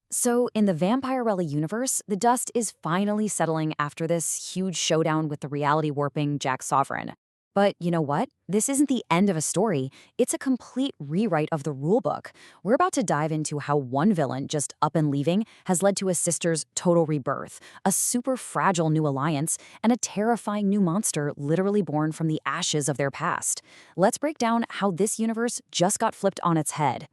So, in the Vampirella universe, the dust is finally settling after this huge showdown with the reality warping Jack Sovereign. But you know what? This isn't the end of a story. It's a complete rewrite of the rulebook. We're about to dive into how one villain just up and leaving has led to a sister's total rebirth, a super fragile new alliance, and a terrifying new monster literally born from the ashes of their past. Let's break down how this universe just got flipped on its head.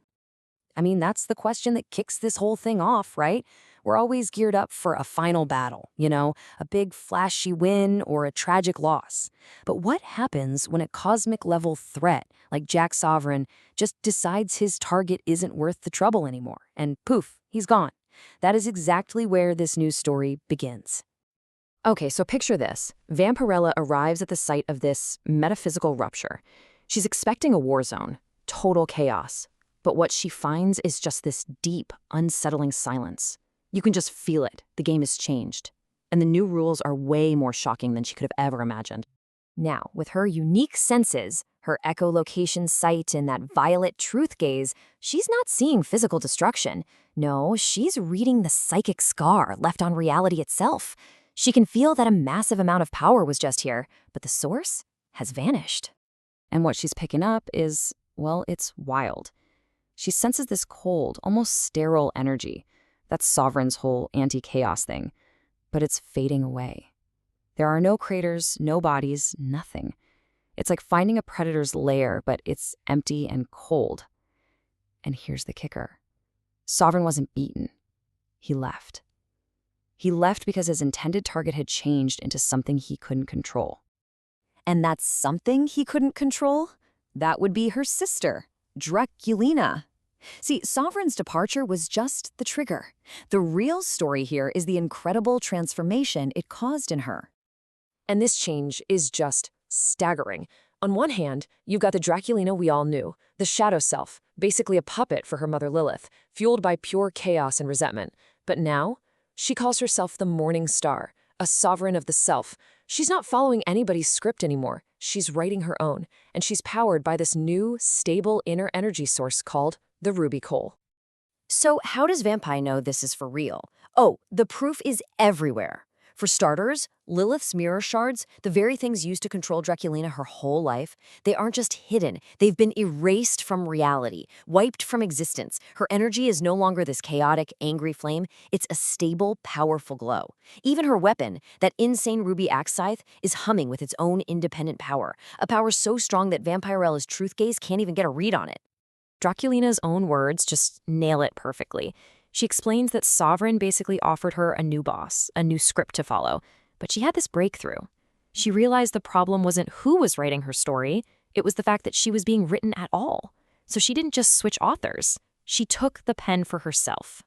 I mean, that's the question that kicks this whole thing off, right? We're always geared up for a final battle, a big flashy win or a tragic loss. But what happens when a cosmic level threat, like Jack Sovereign, just decides his target isn't worth the trouble anymore, and poof, he's gone? That is exactly where this news story begins. Okay, so picture this. Vampirella arrives at the site of this metaphysical rupture. She's expecting a war zone, total chaos. But what she finds is just this deep, unsettling silence. You can just feel it. The game has changed. And the new rules are way more shocking than she could have ever imagined. Now, with her unique senses, her echolocation sight, and that violet truth gaze, she's not seeing physical destruction. No, she's reading the psychic scar left on reality itself. She can feel that a massive amount of power was just here, but the source has vanished. And what she's picking up is, well, it's wild. She senses this cold, almost sterile energy. That's Sovereign's whole anti-chaos thing. But it's fading away. There are no craters, no bodies, nothing. It's like finding a predator's lair, but it's empty and cold. And here's the kicker. Sovereign wasn't beaten. He left. He left because his intended target had changed into something he couldn't control. And that something he couldn't control? That would be her sister, Draculina. See, Sovereign's departure was just the trigger. The real story here is the incredible transformation it caused in her. And this change is just staggering. On one hand, you've got the Draculina we all knew, the shadow self, basically a puppet for her mother Lilith, fueled by pure chaos and resentment. But now, she calls herself the Morning Star, a sovereign of the self. She's not following anybody's script anymore. She's writing her own, and she's powered by this new, stable inner energy source called the Ruby Coal. So how does Vampire know this is for real? Oh, the proof is everywhere. For starters, Lilith's mirror shards, the very things used to control Draculina her whole life, they aren't just hidden. They've been erased from reality, wiped from existence. Her energy is no longer this chaotic, angry flame. It's a stable, powerful glow. Even her weapon, that insane ruby axe scythe, is humming with its own independent power, a power so strong that Vampirella's truth gaze can't even get a read on it. Draculina's own words just nail it perfectly. She explains that Sovereign basically offered her a new boss, a new script to follow. But she had this breakthrough. She realized the problem wasn't who was writing her story, it was the fact that she was being written at all. So she didn't just switch authors. She took the pen for herself.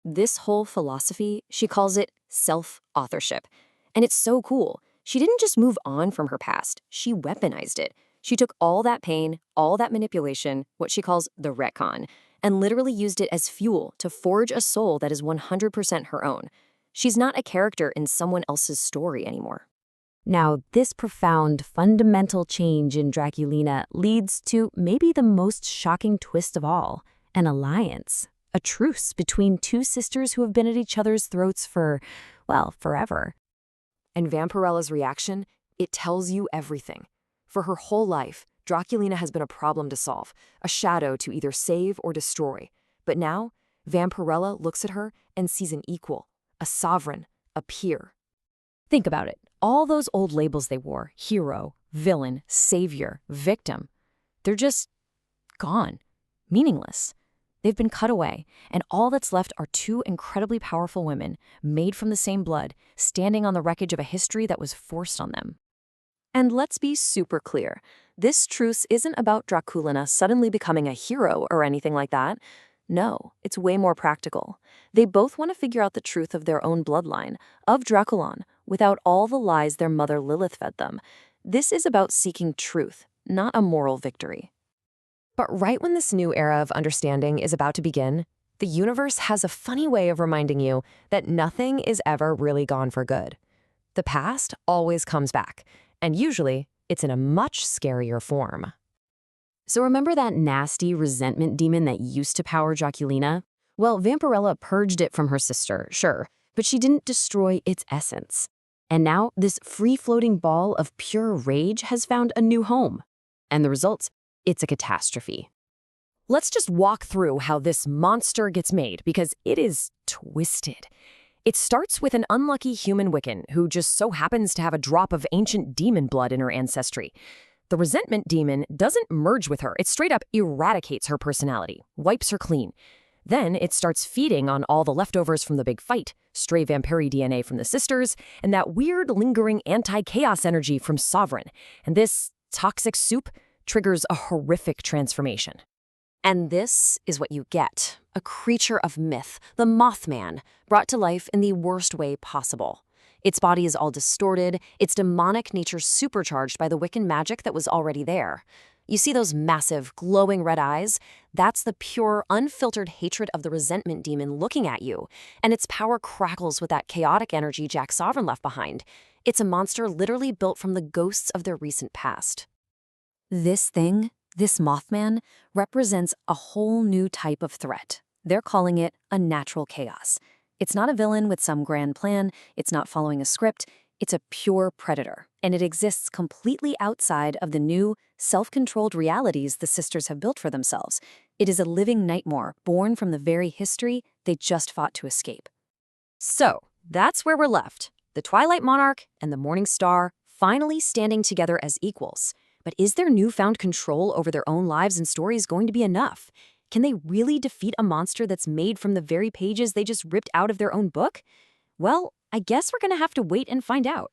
This whole philosophy, she calls it self-authorship. And it's so cool. She didn't just move on from her past, she weaponized it. She took all that pain, all that manipulation, what she calls the retcon, and literally used it as fuel to forge a soul that is 100% her own. She's not a character in someone else's story anymore. Now, this profound, fundamental change in Draculina leads to maybe the most shocking twist of all, an alliance, a truce between two sisters who have been at each other's throats for, well, forever. And Vampirella's reaction, it tells you everything. For her whole life, Draculina has been a problem to solve, a shadow to either save or destroy. But now, Vampirella looks at her and sees an equal, a sovereign, a peer. Think about it. All those old labels they wore, hero, villain, savior, victim, they're just gone, meaningless. They've been cut away, and all that's left are two incredibly powerful women, made from the same blood, standing on the wreckage of a history that was forced on them. And let's be super clear. This truce isn't about Draculina suddenly becoming a hero or anything like that. No, it's way more practical. They both want to figure out the truth of their own bloodline, of Draculon, without all the lies their mother Lilith fed them. This is about seeking truth, not a moral victory. But right when this new era of understanding is about to begin, the universe has a funny way of reminding you that nothing is ever really gone for good. The past always comes back, and usually it's in a much scarier form. So remember that nasty resentment demon that used to power Draculina? Well, Vampirella purged it from her sister, sure, but she didn't destroy its essence. And now, this free-floating ball of pure rage has found a new home. And the results? It's a catastrophe. Let's just walk through how this monster gets made, because it is twisted. It starts with an unlucky human Wiccan who just so happens to have a drop of ancient demon blood in her ancestry. The resentment demon doesn't merge with her. It straight up eradicates her personality, wipes her clean. Then it starts feeding on all the leftovers from the big fight, stray vampire DNA from the sisters, and that weird lingering anti-chaos energy from Sovereign. And this toxic soup triggers a horrific transformation. And this is what you get, a creature of myth, the Mothman, brought to life in the worst way possible. Its body is all distorted, its demonic nature supercharged by the Wiccan magic that was already there. You see those massive, glowing red eyes? That's the pure, unfiltered hatred of the resentment demon looking at you, and its power crackles with that chaotic energy Jack Sovereign left behind. It's a monster literally built from the ghosts of their recent past. This thing, this Mothman, represents a whole new type of threat. They're calling it a natural chaos. It's not a villain with some grand plan, it's not following a script, it's a pure predator, and it exists completely outside of the new, self-controlled realities the sisters have built for themselves. It is a living nightmare born from the very history they just fought to escape. So, that's where we're left. The Twilight Monarch and the Morning Star finally standing together as equals. But is their newfound control over their own lives and stories going to be enough? Can they really defeat a monster that's made from the very pages they just ripped out of their own book? Well, I guess we're going to have to wait and find out.